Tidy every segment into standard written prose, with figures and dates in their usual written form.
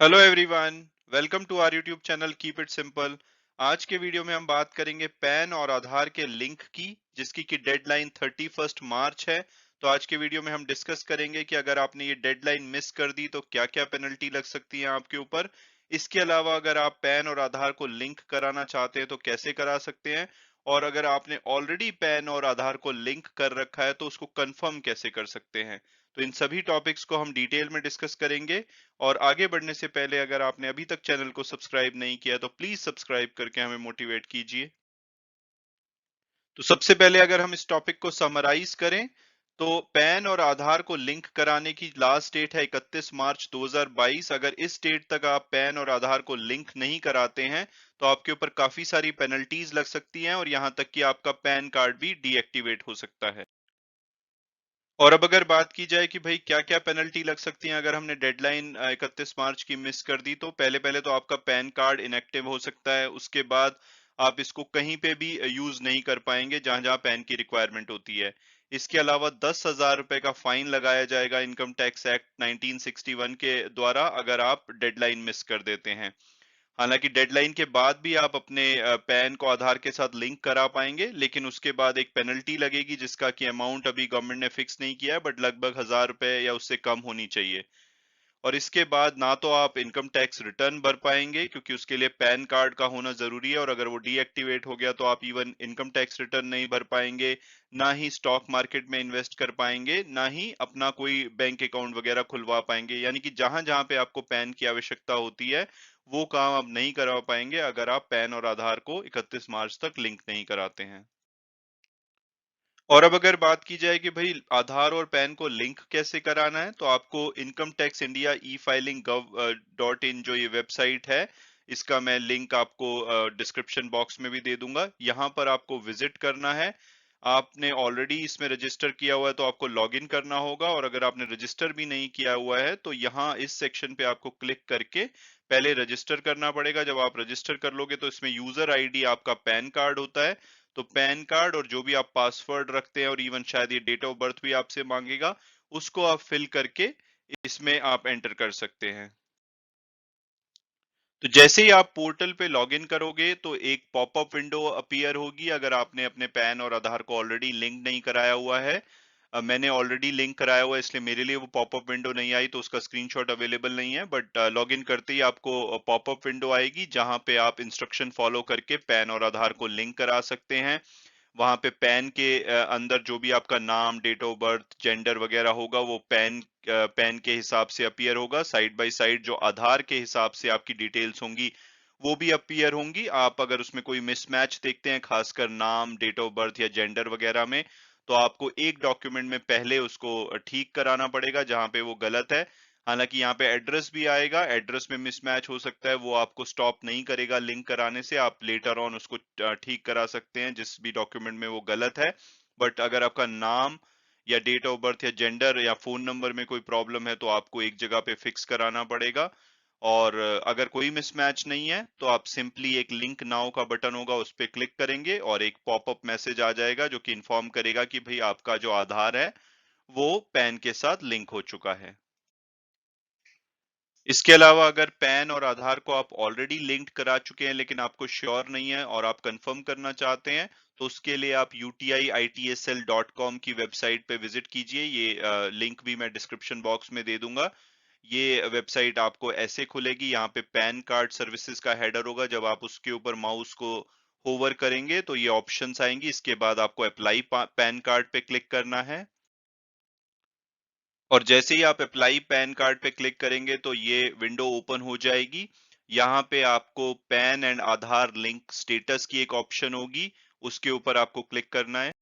Hello everyone, welcome to our YouTube channel keep it simple. आज के video में हम बात करेंगे पैन और आधार के लिंक की, जिसकी की डेडलाइन 31 मार्च है। तो आज के वीडियो में हम डिस्कस करेंगे कि अगर आपने ये डेडलाइन मिस कर दी तो क्या क्या पेनल्टी लग सकती है आपके ऊपर। इसके अलावा अगर आप पैन और आधार को लिंक कराना चाहते हैं तो कैसे करा सकते हैं, और अगर आपने ऑलरेडी पैन और आधार को लिंक कर रखा है तो उसको कंफर्म कैसे कर सकते हैं। तो इन सभी टॉपिक्स को हम डिटेल में डिस्कस करेंगे। और आगे बढ़ने से पहले अगर आपने अभी तक चैनल को सब्सक्राइब नहीं किया तो प्लीज सब्सक्राइब करके हमें मोटिवेट कीजिए। तो सबसे पहले अगर हम इस टॉपिक को समराइज करें तो पैन और आधार को लिंक कराने की लास्ट डेट है 31 मार्च 2022। अगर इस डेट तक आप पैन और आधार को लिंक नहीं कराते हैं तो आपके ऊपर काफी सारी पेनल्टीज लग सकती हैं, और यहां तक कि आपका पैन कार्ड भी डीएक्टिवेट हो सकता है। और अब अगर बात की जाए कि भाई क्या क्या पेनल्टी लग सकती है अगर हमने डेडलाइन 31 मार्च की मिस कर दी, तो पहले पहले तो आपका पैन कार्ड इनएक्टिव हो सकता है। उसके बाद आप इसको कहीं पे भी यूज नहीं कर पाएंगे जहां जहां पैन की रिक्वायरमेंट होती है। इसके अलावा 10,000 रुपए का फाइन लगाया जाएगा इनकम टैक्स एक्ट 1961 के द्वारा अगर आप डेडलाइन मिस कर देते हैं। हालांकि डेडलाइन के बाद भी आप अपने पैन को आधार के साथ लिंक करा पाएंगे, लेकिन उसके बाद एक पेनल्टी लगेगी जिसका कि अमाउंट अभी गवर्नमेंट ने फिक्स नहीं किया है, बट लगभग 1,000 रुपए या उससे कम होनी चाहिए। और इसके बाद ना तो आप इनकम टैक्स रिटर्न भर पाएंगे क्योंकि उसके लिए पैन कार्ड का होना जरूरी है, और अगर वो डीएक्टिवेट हो गया तो आप इवन इनकम टैक्स रिटर्न नहीं भर पाएंगे। ना ही स्टॉक मार्केट में इन्वेस्ट कर पाएंगे, ना ही अपना कोई बैंक अकाउंट वगैरह खुलवा पाएंगे। यानी कि जहां जहां पे आपको पैन की आवश्यकता होती है वो काम आप नहीं करा पाएंगे अगर आप पैन और आधार को 31 मार्च तक लिंक नहीं कराते हैं। और अब अगर बात की जाए कि भाई आधार और पैन को लिंक कैसे कराना है, तो आपको income tax India E filing gov dot in जो ये वेबसाइट है, इसका मैं लिंक आपको डिस्क्रिप्शन बॉक्स में भी दे दूंगा। यहाँ पर आपको विजिट करना है। आपने ऑलरेडी इसमें रजिस्टर किया हुआ है तो आपको लॉगिन करना होगा, और अगर आपने रजिस्टर भी नहीं किया हुआ है तो यहाँ इस सेक्शन पे आपको क्लिक करके पहले रजिस्टर करना पड़ेगा। जब आप रजिस्टर कर लोगे तो इसमें यूजर आईडी आपका पैन कार्ड होता है। तो पैन कार्ड और जो भी आप पासवर्ड रखते हैं, और इवन शायद ये डेट ऑफ बर्थ भी आपसे मांगेगा, उसको आप फिल करके इसमें आप एंटर कर सकते हैं। तो जैसे ही आप पोर्टल पे लॉगिन करोगे तो एक पॉपअप विंडो अपीयर होगी अगर आपने अपने पैन और आधार को ऑलरेडी लिंक नहीं कराया हुआ है। मैंने ऑलरेडी लिंक कराया हुआ है इसलिए मेरे लिए वो पॉपअप विंडो नहीं आई, तो उसका स्क्रीनशॉट अवेलेबल नहीं है, बट लॉगिन करते ही आपको पॉपअप विंडो आएगी जहां पे आप इंस्ट्रक्शन फॉलो करके पैन और आधार को लिंक करा सकते हैं। वहां पे पैन के अंदर जो भी आपका नाम, डेट ऑफ बर्थ, जेंडर वगैरह होगा वो पैन के हिसाब से अपीयर होगा। साइड बाय साइड जो आधार के हिसाब से आपकी डिटेल्स होंगी वो भी अपीयर होंगी। आप अगर उसमें कोई मिसमैच देखते हैं, खासकर नाम, डेट ऑफ बर्थ या जेंडर वगैरह में, तो आपको एक डॉक्यूमेंट में पहले उसको ठीक कराना पड़ेगा जहां पे वो गलत है। हालांकि यहाँ पे एड्रेस भी आएगा, एड्रेस में मिसमैच हो सकता है, वो आपको स्टॉप नहीं करेगा लिंक कराने से। आप लेटर ऑन उसको ठीक करा सकते हैं जिस भी डॉक्यूमेंट में वो गलत है। बट अगर आपका नाम या डेट ऑफ बर्थ या जेंडर या फोन नंबर में कोई प्रॉब्लम है तो आपको एक जगह पे फिक्स कराना पड़ेगा। और अगर कोई मिसमैच नहीं है तो आप सिंपली एक लिंक नाउ का बटन होगा उस पर क्लिक करेंगे और एक पॉपअप मैसेज आ जाएगा जो कि इन्फॉर्म करेगा कि भाई आपका जो आधार है वो पैन के साथ लिंक हो चुका है। इसके अलावा अगर पैन और आधार को आप ऑलरेडी लिंक्ड करा चुके हैं लेकिन आपको श्योर नहीं है और आप कंफर्म करना चाहते हैं, तो उसके लिए आप utiitsl.com की वेबसाइट पे विजिट कीजिए। ये लिंक भी मैं डिस्क्रिप्शन बॉक्स में दे दूंगा। ये वेबसाइट आपको ऐसे खुलेगी, यहाँ पे पैन कार्ड सर्विसेज का हेडर होगा। जब आप उसके ऊपर माउस को होवर करेंगे तो ये ऑप्शंस आएंगी। इसके बाद आपको अप्लाई पैन कार्ड पे क्लिक करना है, और जैसे ही आप अप्लाई पैन कार्ड पे क्लिक करेंगे तो ये विंडो ओपन हो जाएगी। यहाँ पे आपको pan and Aadhaar link status की एक ऑप्शन होगी, उसके ऊपर आपको क्लिक करना है।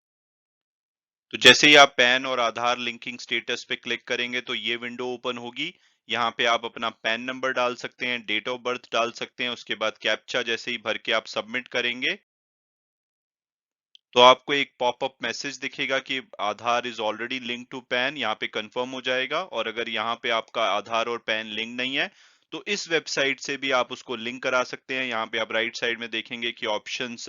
तो जैसे ही आप पैन और आधार लिंकिंग स्टेटस पे क्लिक करेंगे तो ये विंडो ओपन होगी। यहाँ पे आप अपना पैन नंबर डाल सकते हैं, डेट ऑफ बर्थ डाल सकते हैं, उसके बाद कैप्चा जैसे ही भर के आप सबमिट करेंगे तो आपको एक पॉपअप मैसेज दिखेगा कि Aadhaar is already link to PAN. यहाँ पे कंफर्म हो जाएगा, और अगर यहाँ पे आपका आधार और पैन लिंक नहीं है तो इस वेबसाइट से भी आप उसको लिंक करा सकते हैं। यहाँ पे आप राइट साइड में देखेंगे कि ऑप्शंस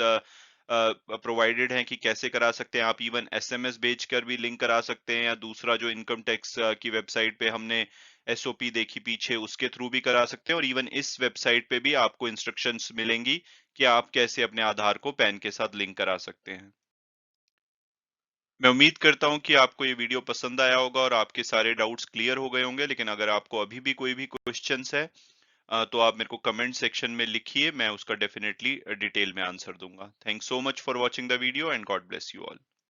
प्रोवाइडेड हैं कि कैसे करा सकते हैं। आप इवन एसएमएस भेजकर भी लिंक करा सकते हैं, या दूसरा जो इनकम टैक्स की वेबसाइट पे हमने एसओपी देखी पीछे उसके थ्रू भी करा सकते हैं, और इवन इस वेबसाइट पे भी आपको इंस्ट्रक्शंस मिलेंगी कि आप कैसे अपने आधार को पैन के साथ लिंक करा सकते हैं। मैं उम्मीद करता हूँ कि आपको ये वीडियो पसंद आया होगा और आपके सारे डाउट्स क्लियर हो गए होंगे, लेकिन अगर आपको अभी भी कोई भी क्वेश्चंस है तो आप मेरे को कमेंट सेक्शन में लिखिए, मैं उसका डेफिनेटली डिटेल में आंसर दूंगा। Thanks so much for watching the video and God bless you all.